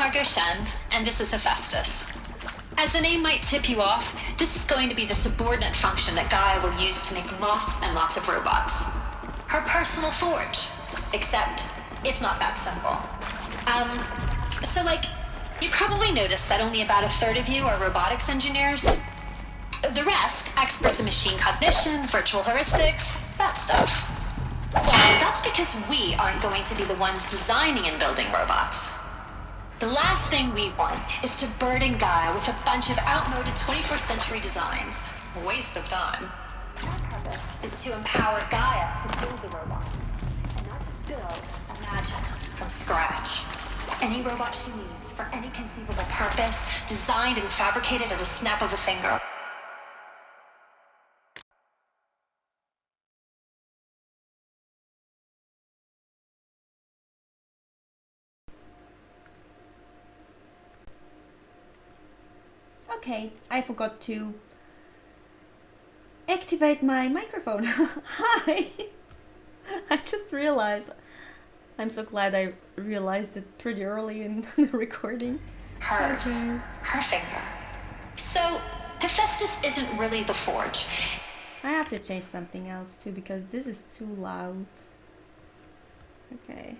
Margot Shen, and this is Hephaestus. As the name might tip you off, this is going to be the subordinate function that Gaia will use to make lots and lots of robots. Her personal forge. Except, it's not that simple. You probably noticed that only about a third of you are robotics engineers. The rest, experts in machine cognition, virtual heuristics, that stuff. Well, that's because we aren't going to be the ones designing and building robots. The last thing we want is to burden Gaia with a bunch of outmoded 21st century designs. A waste of time. Our purpose is to empower Gaia to build the robot. And not just build, imagine, from scratch. Any robot she needs, for any conceivable purpose, designed and fabricated at a snap of a finger. Okay, I forgot to activate my microphone. Hi! I just realized. I'm so glad I realized it pretty early in the recording. Hers. Okay. Her finger. So, Hephaestus isn't really the forge. I have to change something else too, because this is too loud. Okay.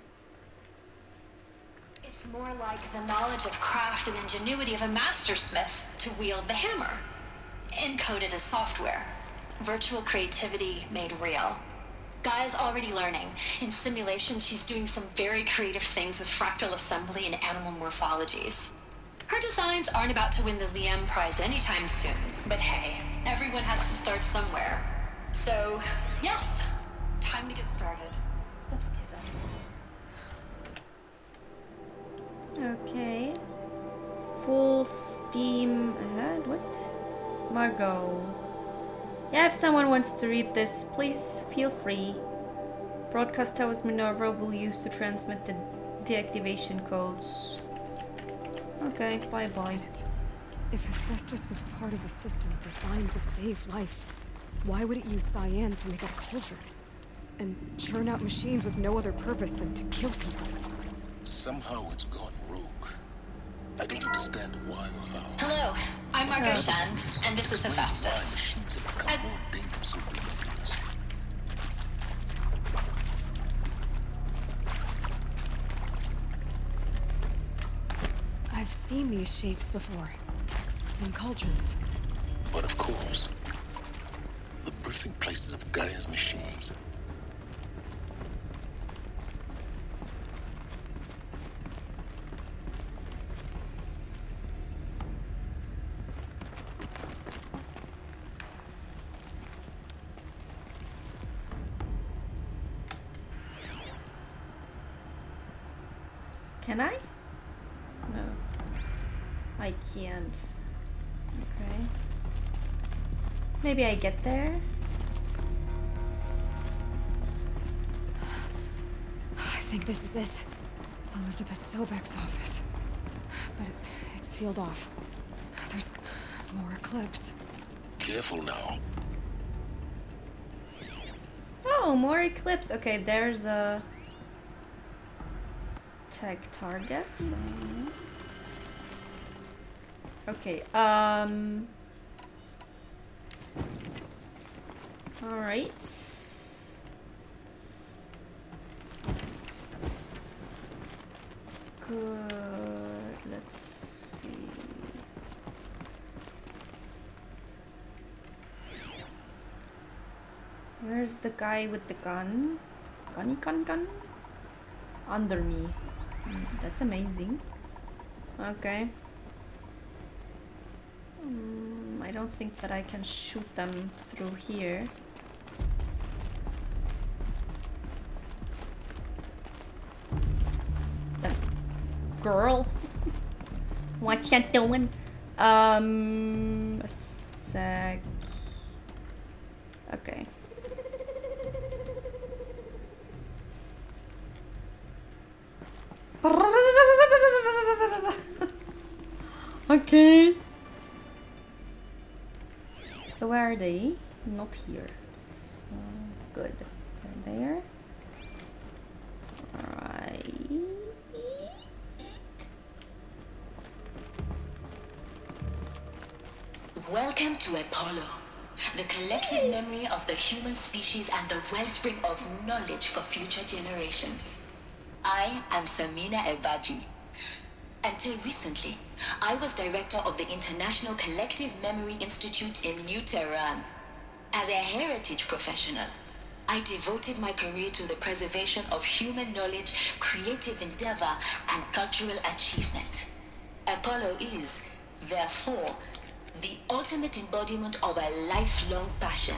It's more like the knowledge of craft and ingenuity of a mastersmith to wield the hammer. Encoded as software. Virtual creativity made real. Gaia's already learning. In simulation, she's doing some very creative things with fractal assembly and animal morphologies. Her designs aren't about to win the Liam Prize anytime soon, but hey, everyone has to start somewhere. So, yes, time to get started. Let's do this. Okay. Full steam ahead. What? Margot. Yeah, if someone wants to read this, please feel free. Broadcast towers Minerva will use to transmit the deactivation codes. Okay, bye-bye. If Hephaestus was part of a system designed to save life, why would it use cyan to make a cauldron? And churn out machines with no other purpose than to kill people? Somehow it's gone rogue. I don't understand why or how. Hello, I'm Margot Shen, and this is Hephaestus. I've seen these shapes before. In cauldrons. But of course, the birthing places of Gaia's machines. Can I? No. I can't. Okay. Maybe I get there? I think this is it. Elizabeth Sobek's office. But it's sealed off. There's more Eclipse. Careful now. Oh, more Eclipse. Okay, there's a tag target. Okay, alright. Good, let's see. Where's the guy with the gun? Gun? Under me. That's amazing. Okay. I don't think that I can shoot them through here. Girl, what you doing? A sec. Okay. Okay. So where are they? Not here. It's good. They're there. Alright. Welcome to Apollo, the collective memory of the human species and the wellspring of knowledge for future generations. I am Samina Ebaji. Until recently, I was director of the International Collective Memory Institute in New Tehran. As a heritage professional, I devoted my career to the preservation of human knowledge, creative endeavor, and cultural achievement. Apollo is, therefore, the ultimate embodiment of a lifelong passion,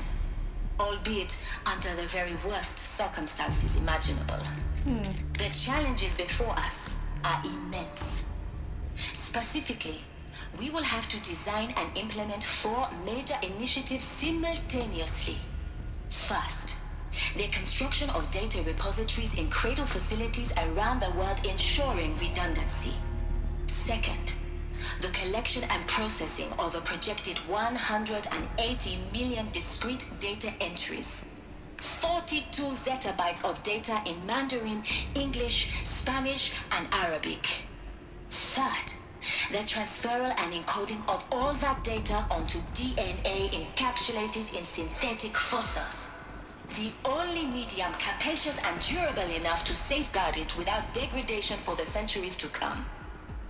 albeit under the very worst circumstances imaginable. The challenges before us are immense. Specifically, we will have to design and implement 4 major initiatives simultaneously. First, the construction of data repositories in cradle facilities around the world ensuring redundancy. Second, the collection and processing of a projected 180 million discrete data entries. 42 zettabytes of data in Mandarin, English, Spanish, and Arabic. Third, the transferal and encoding of all that data onto DNA encapsulated in synthetic fossils. The only medium capacious and durable enough to safeguard it without degradation for the centuries to come.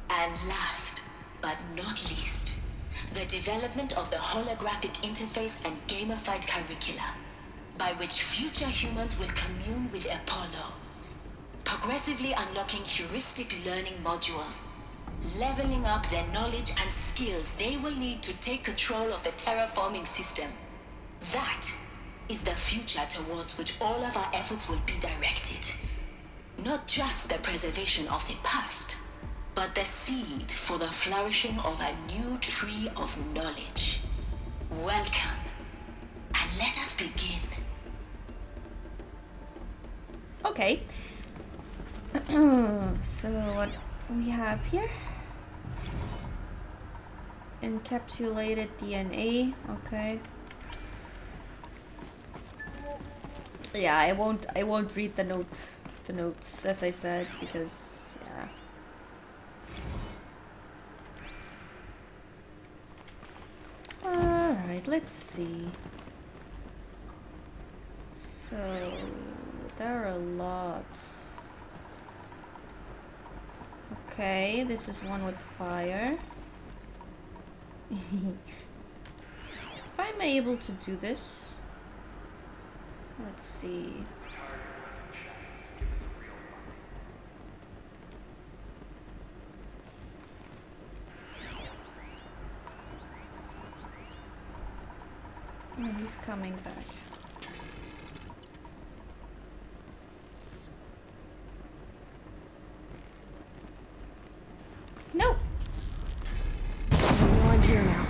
And last, but not least, the development of the holographic interface and gamified curricula, by which future humans will commune with Apollo, progressively unlocking heuristic learning modules, leveling up their knowledge and skills they will need to take control of the terraforming system. That is the future towards which all of our efforts will be directed. Not just the preservation of the past, but the seed for the flourishing of a new tree of knowledge. Welcome, and let us begin. Okay. So what we have here? Encapsulated DNA. Okay. Yeah, I won't read the notes as I said, because yeah. Alright, let's see. So there are a lot. Okay, this is one with fire. If I'm able to do this, let's see. Oh, he's coming back. Nope. I know I'm here now.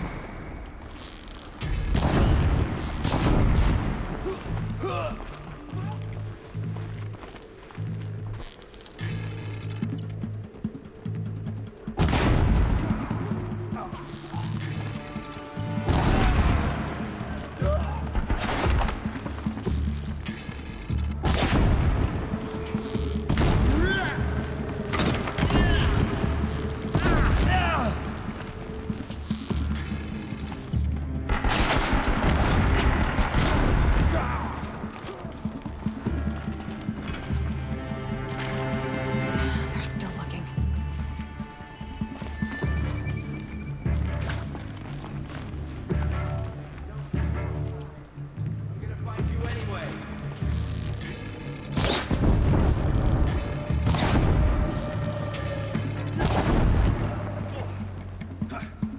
They're still looking.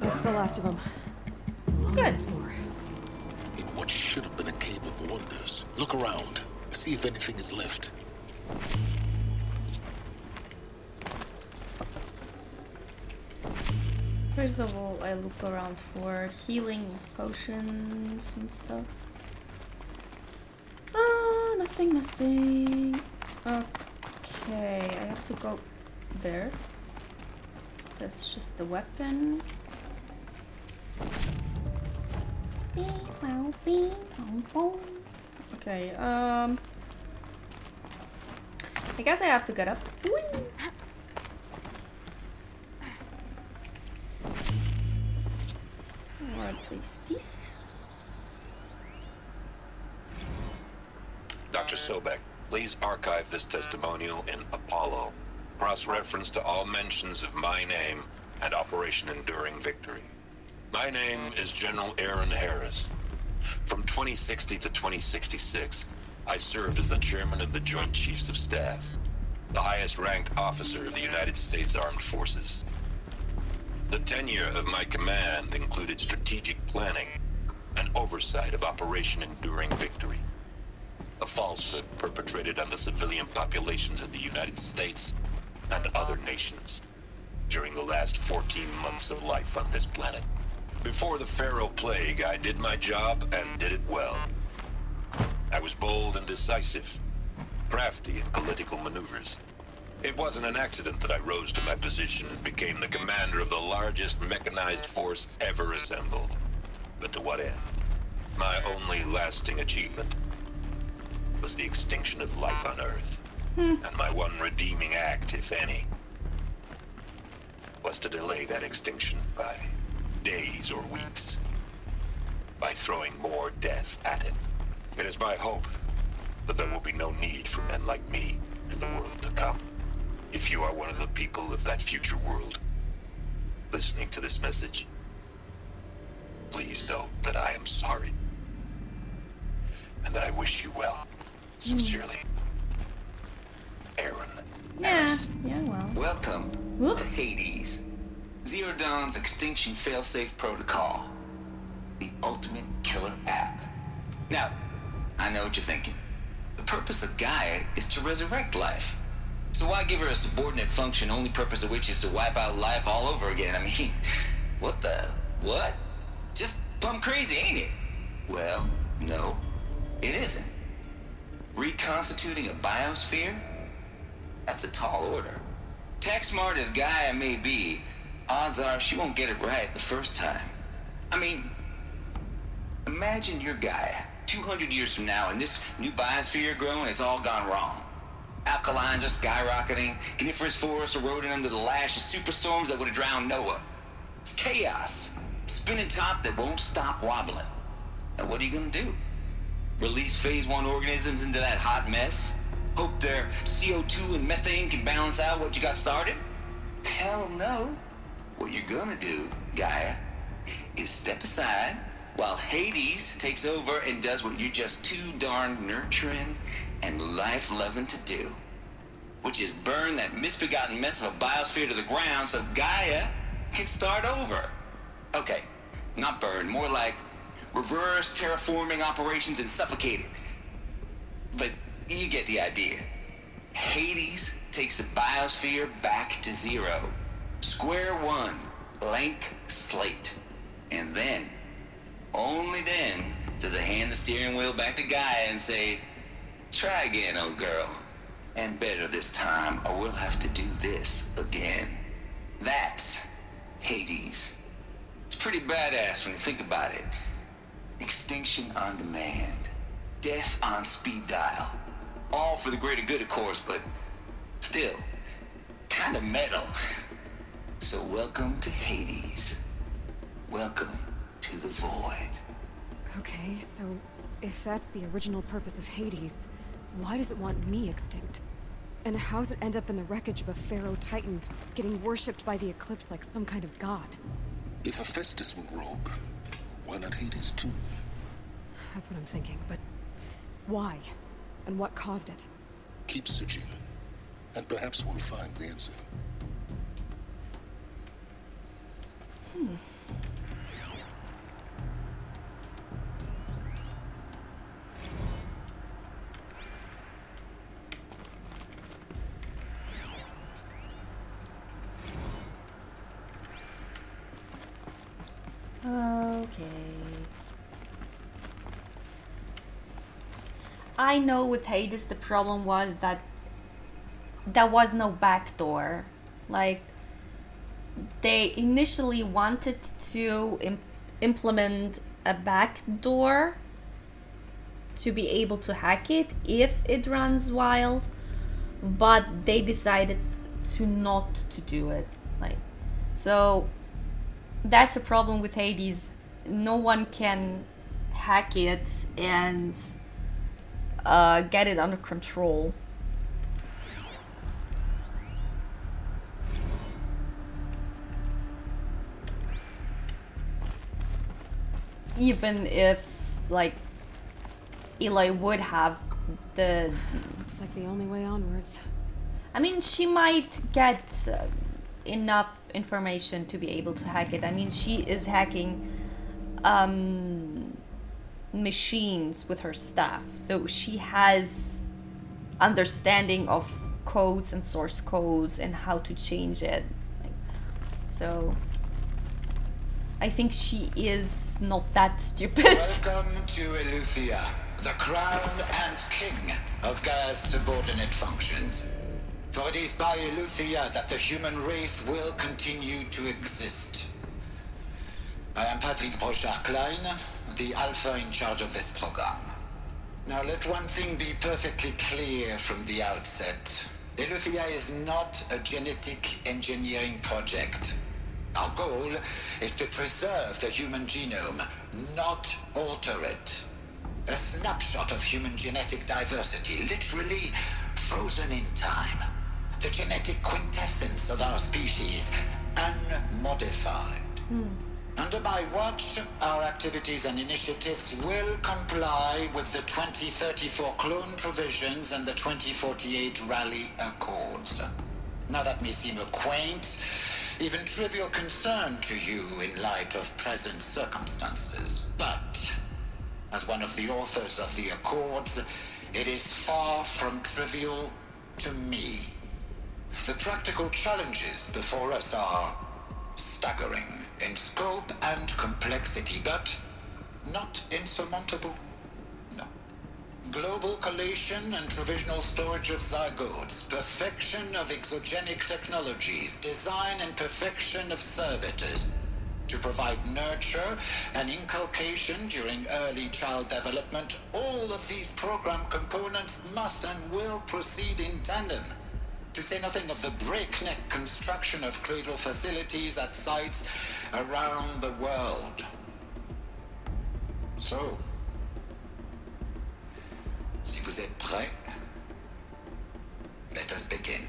That's the last of them. Good. More. In what should have been a cave of wonders. Look around. See if anything is left. First of all, I look around for healing potions and stuff. Ah, nothing. Okay, I have to go there. That's just the weapon. Okay, I guess I have to get up. Whee! What place this. Dr. Sobek, please archive this testimonial in Apollo. Cross-reference to all mentions of my name and Operation Enduring Victory. My name is General Aaron Harris. From 2060 to 2066, I served as the chairman of the Joint Chiefs of Staff, the highest-ranked officer of the United States Armed Forces. The tenure of my command included strategic planning and oversight of Operation Enduring Victory, a falsehood perpetrated on the civilian populations of the United States and other nations during the last 14 months of life on this planet. Before the Pharaoh Plague, I did my job and did it well. I was bold and decisive, crafty in political maneuvers. It wasn't an accident that I rose to my position and became the commander of the largest mechanized force ever assembled. But to what end? My only lasting achievement was the extinction of life on Earth. And my one redeeming act, if any, was to delay that extinction by days or weeks, by throwing more death at it. It is my hope that there will be no need for men like me in the world to come. If you are one of the people of that future world listening to this message, please know that I am sorry and that I wish you well. Sincerely, Aaron Yeah, Harris. yeah, well. Welcome Whoop. to Hades. Zero Dawn's extinction failsafe protocol. The ultimate killer app. Now, I know what you're thinking. The purpose of Gaia is to resurrect life. So why give her a subordinate function, only purpose of which is to wipe out life all over again? I mean, what? Just plumb crazy, ain't it? Well, no, it isn't. Reconstituting a biosphere? That's a tall order. Tech smart as Gaia may be, odds are she won't get it right the first time. I mean, imagine you're Gaia, 200 years from now, and this new biosphere growing, it's all gone wrong. Alkalines are skyrocketing, coniferous forests eroding under the lash of superstorms that would have drowned Noah. It's chaos. Spinning top that won't stop wobbling. Now what are you gonna do? Release phase 1 organisms into that hot mess? Hope their CO2 and methane can balance out what you got started? Hell no. What you're gonna do, Gaia, is step aside while Hades takes over and does what you're just too darn nurturing and life-loving to do, which is burn that misbegotten mess of a biosphere to the ground so Gaia can start over. Okay, not burn, more like reverse terraforming operations and suffocate it. But you get the idea. Hades takes the biosphere back to zero. Square one, blank slate. And then, only then, does it hand the steering wheel back to Gaia and say, try again, old girl. And better this time, or we'll have to do this again. That's Hades. It's pretty badass when you think about it. Extinction on demand. Death on speed dial. All for the greater good, of course, but still, kind of metal. So welcome to Hades. Welcome to the void. Okay, so if that's the original purpose of Hades, why does it want me extinct? And how's it end up in the wreckage of a Pharaoh Titan, getting worshipped by the Eclipse like some kind of god? If Hephaestus went rogue, why not Hades too? That's what I'm thinking, but why? And what caused it? Keep searching, and perhaps we'll find the answer. Okay. I know with Hades the problem was that there was no backdoor. Like, they initially wanted to implement a backdoor to be able to hack it if it runs wild, but they decided to not to do it. Like, so that's a problem with Hades no one can hack it and get it under control. Even if, like, Eli would have the... Looks like the only way onwards. I mean, she might get enough information to be able to hack it. I mean, she is hacking machines with her staff, so she has understanding of codes and source codes and how to change it. So I think she is not that stupid. Welcome to Eleuthia, the crown and king of Gaia's subordinate functions. For it is by Eleuthia that the human race will continue to exist. I am Patrick Brochard-Klein, the Alpha in charge of this program. Now let one thing be perfectly clear from the outset. Eleuthia is not a genetic engineering project. Our goal is to preserve the human genome, not alter it. A snapshot of human genetic diversity, literally frozen in time. The genetic quintessence of our species, unmodified. Under my watch, our activities and initiatives will comply with the 2034 clone provisions and the 2048 Rally Accords. Now that may seem a quaint, even trivial concern to you in light of present circumstances, but as one of the authors of the Accords, it is far from trivial to me. The practical challenges before us are staggering in scope and complexity, but not insurmountable. No. Global collation and provisional storage of zygotes, perfection of exogenic technologies, design and perfection of servitors to provide nurture and inculcation during early child development. All of these program components must and will proceed in tandem. To say nothing of the breakneck construction of cradle facilities at sites around the world. So, si vous êtes prêts, let us begin.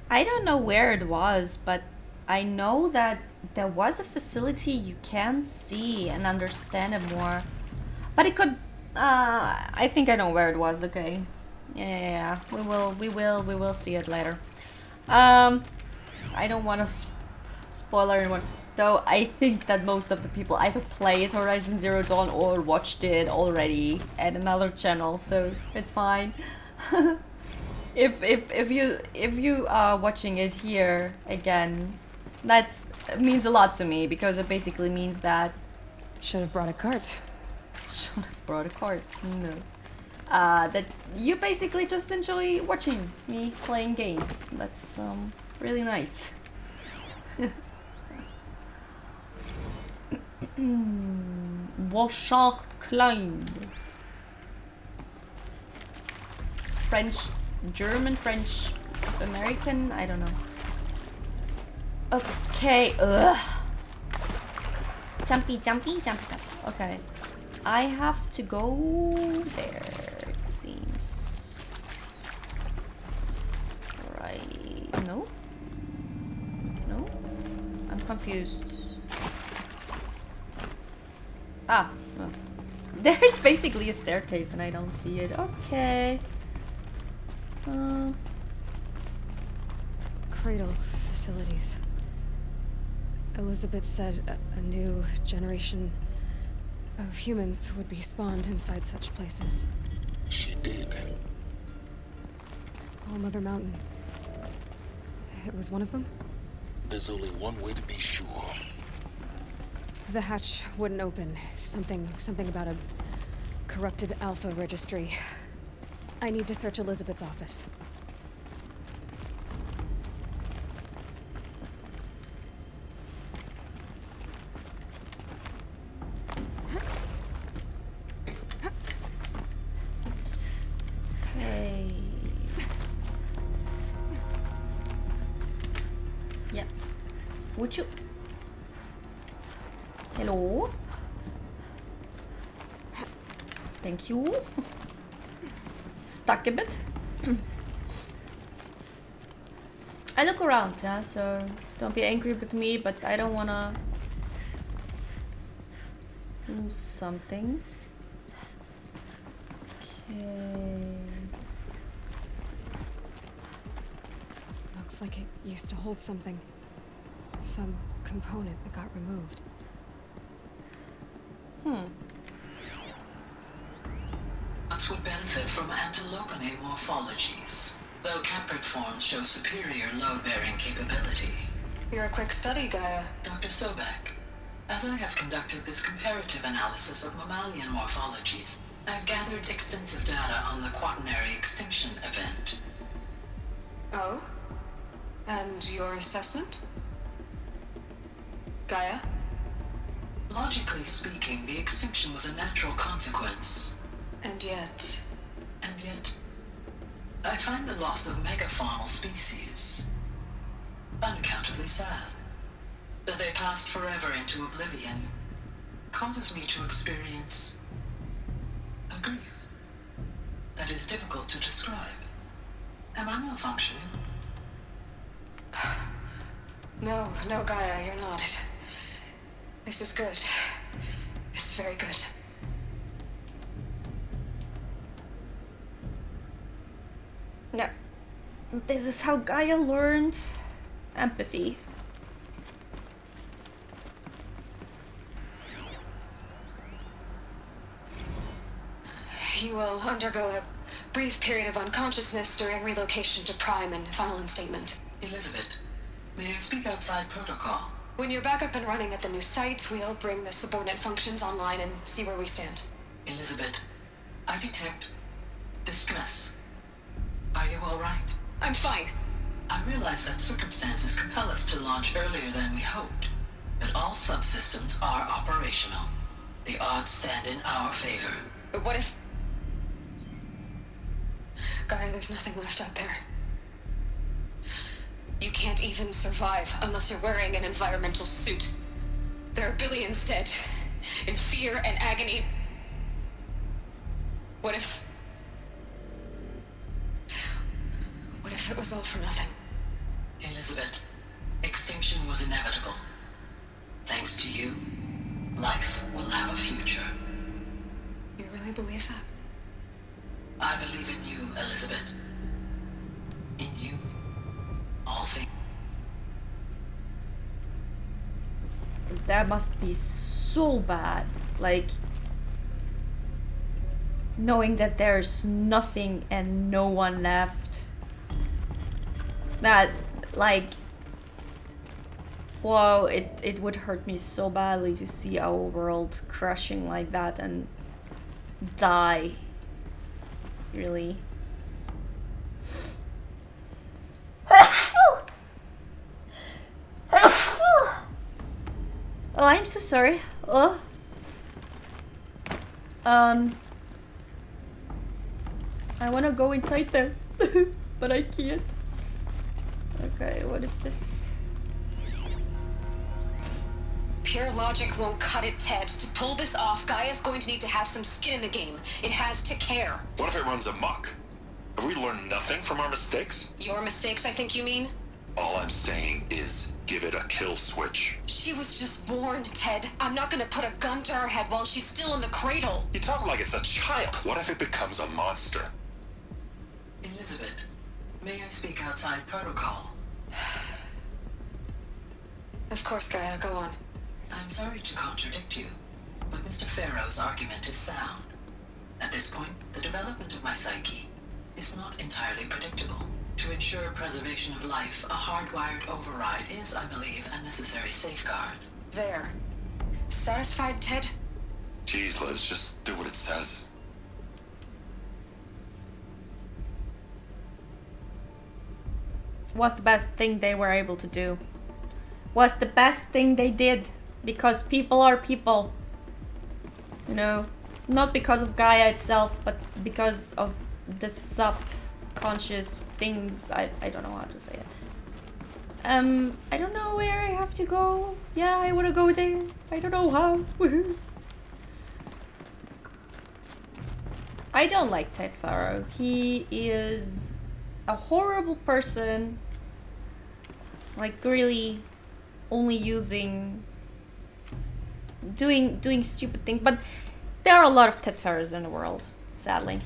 I don't know where it was, but I know that there was a facility you can see and understand it more. But it could... I think I know where it was. Okay, yeah, we will see it later. I don't want to spoil anyone, though. I think that most of the people either played Horizon Zero Dawn or watched it already at another channel, so it's fine. If you are watching it here again, that means a lot to me, because it basically means that Should have brought a cart. should have brought a card. No. That you basically just enjoy watching me playing games. That's really nice. Brochard-Klein. French, German, French, American, I don't know. Okay, ugh. Jumpy. Okay. I have to go there, it seems. Right. No? No? I'm confused. Ah. Well. There's basically a staircase and I don't see it. Okay. Cradle facilities. Elizabeth said a new generation of humans would be spawned inside such places. She did. All Mother Mountain. It was one of them? There's only one way to be sure. The hatch wouldn't open. Something about a corrupted Alpha registry. I need to search Elizabeth's office. Okay. would you? Hello? Thank you. Stuck a bit. I look around, yeah, so don't be angry with me, but I don't wanna do something. Okay. Looks like it used to hold something. Some component that got removed. Nuts would benefit from antilopinate morphologies, though caprid forms show superior load-bearing capability. You're a quick study, Gaia. Dr. Sobek, as I have conducted this comparative analysis of mammalian morphologies, I've gathered extensive data on the quaternary extinction event. Oh? And your assessment? Gaia? Logically speaking, the extinction was a natural consequence. And yet... And yet, I find the loss of megafaunal species unaccountably sad. That they passed forever into oblivion causes me to experience a grief that is difficult to describe. Am I malfunctioning? No, Gaia, you're not. This is good. It's very good. Yeah. This is how Gaia learned empathy. You will undergo a brief period of unconsciousness during relocation to Prime and final instatement. Elizabeth, may I speak outside protocol? When you're back up and running at the new site, we'll bring the subordinate functions online and see where we stand. Elizabeth, I detect distress. Are you all right? I'm fine. I realize that circumstances compel us to launch earlier than we hoped, but all subsystems are operational. The odds stand in our favor. But what if... Gaia, there's nothing left out there. You can't even survive unless you're wearing an environmental suit. There are billions dead, in fear and agony. What if it was all for nothing? Elizabeth, extinction was inevitable. Thanks to you, life will have a future. You really believe that? I believe in you, Elizabeth. In you, all things. That must be so bad. Like, knowing that there's nothing and no one left. That, like, whoa, it would hurt me so badly to see our world crashing like that and die. Really. Oh, I'm so sorry. Oh. I wanna go inside there, but I can't. Okay, what is this? Pure logic won't cut it, Ted. To pull this off, Gaia's going to need to have some skin in the game. It has to care. What if it runs amok? Have we learned nothing from our mistakes? Your mistakes, I think you mean? All I'm saying is give it a kill switch. She was just born, Ted. I'm not gonna put a gun to her head while she's still in the cradle. You talk like it's a child. What if it becomes a monster? Elizabeth, may I speak outside protocol? Of course, Gaia, go on. I'm sorry to contradict you, but Mr. Farrow's argument is sound. At this point, the development of my psyche is not entirely predictable. To ensure preservation of life, a hardwired override is, I believe, a necessary safeguard. There. Satisfied, Ted? Jeez, Liz, just do what it says. Was the best thing they were able to do. Was the best thing they did. Because people are people. You know, not because of Gaia itself, but because of the subconscious things. I don't know how to say it. I don't know where I have to go. Yeah, I wanna go there. I don't know how. Woohoo. I don't like Ted Faro. He is a horrible person. Like really only doing stupid things. But there are a lot of Ted Faros in the world, sadly.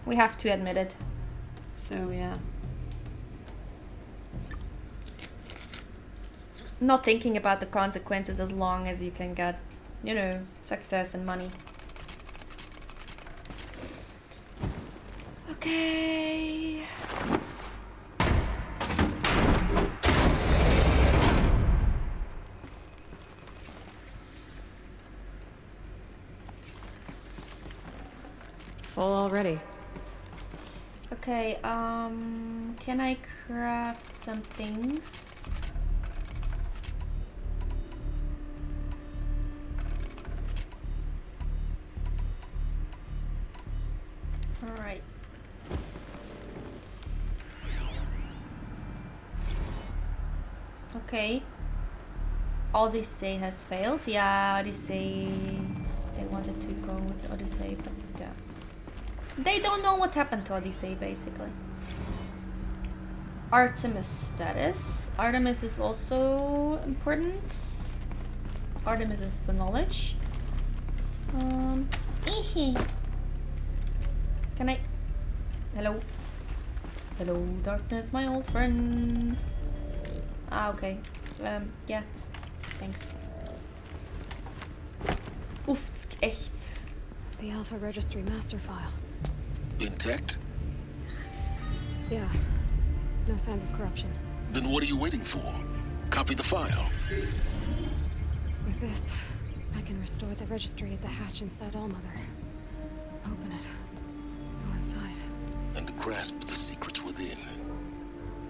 We have to admit it. So yeah. Not thinking about the consequences as long as you can get, you know, success and money. Okay. Full already. Okay, can I craft some things? Alright. Okay. Odyssey has failed. Yeah, Odyssey... They wanted to go with Odyssey, but yeah. They don't know what happened to Odyssey, basically. Artemis status. Artemis is also important. Artemis is the knowledge. Can I... Hello? Hello, darkness, my old friend. Ah, okay. Yeah. Thanks. Oef, het is echt. The Alpha Registry master file. Intact? Yeah. No signs of corruption. Then what are you waiting for? Copy the file. With this, I can restore the registry at the hatch inside Allmother. Open it. Go inside. And grasp the secrets within.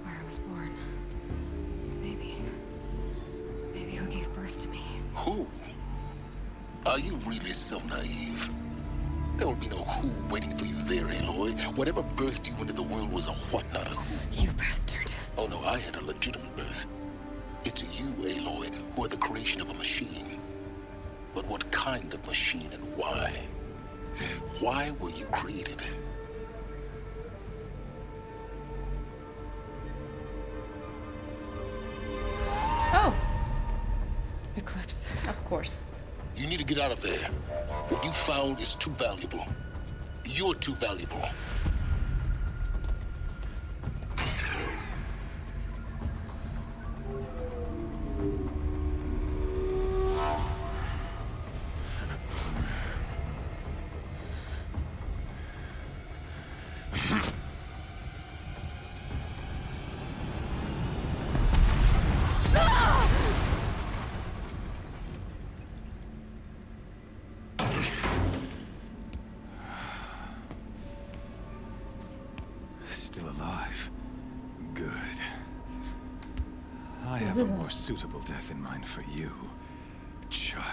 Where I was born. Maybe who gave birth to me. Who? Are you really so naive? There will be no who waiting for you there, Aloy. Whatever birthed you into the world was a what, not a who. You bastard. Oh no, I had a legitimate birth. It's you, Aloy, who are the creation of a machine. But what kind of machine and why? Why were you created? Oh, Eclipse. of course. You need to get out of there. What you found is too valuable. You're too valuable. Still alive. Good. I have a more suitable death in mind for you, child.